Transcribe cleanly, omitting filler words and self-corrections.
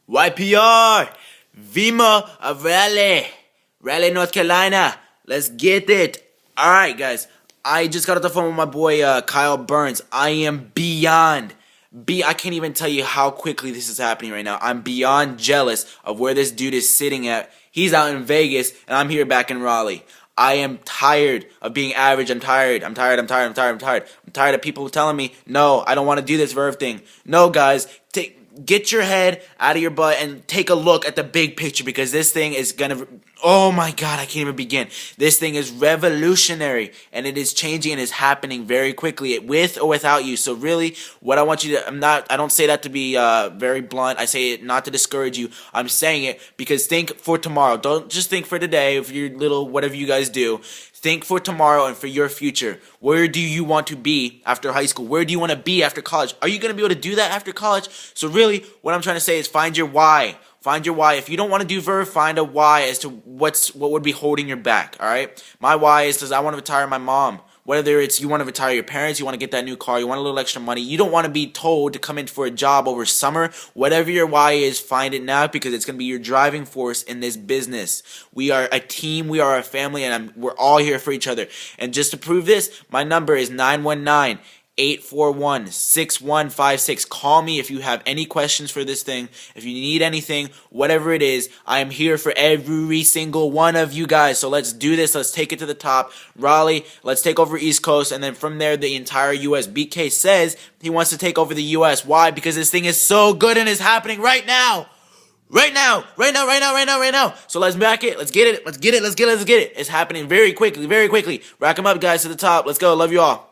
YPR, Vimo of Raleigh, North Carolina. Let's get it. All right, guys. I just got off the phone with my boy Kyle Burns. I am beyond. I can't even tell you how quickly this is happening right now. I'm beyond jealous of where this dude is sitting at. He's out in Vegas, and I'm here back in Raleigh. I am tired of being average. I'm tired of people telling me, no, I don't want to do this Verve thing. No, guys, get your head out of your butt and take a look at the big picture, because this thing is gonna, oh my god, I can't even begin. This thing is revolutionary, and it is changing and is happening very quickly, with or without you. So really, what I want you to, I don't say that to be very blunt. I say it not to discourage you. I'm saying it because think for tomorrow. Don't just think for today, if you're little, whatever you guys do. Think for tomorrow and for your future. Where do you want to be after high school? Where do you want to be after college? Are you going to be able to do that after college? So really, what I'm trying to say is find your why. Find your why. If you don't want to do Verve, find a why as to what would be holding your back, all right? My why is because I want to retire my mom. Whether it's you want to retire your parents, you want to get that new car, you want a little extra money, you don't want to be told to come in for a job over summer. Whatever your why is, find it now, because it's going to be your driving force in this business. We are a team, we are a family, and we're all here for each other. And just to prove this, my number is 919-841-6156. Call me if you have any questions for this thing. If you need anything, whatever it is, I am here for every single one of you guys. So let's do this. Let's take it to the top. Raleigh, let's take over East Coast, and then from there, the entire U.S. BK says he wants to take over the U.S. Why? Because this thing is so good and is happening right now. Right now. So let's back it. Let's get it. It's happening very quickly. Rack them up, guys, to the top. Let's go. Love you all.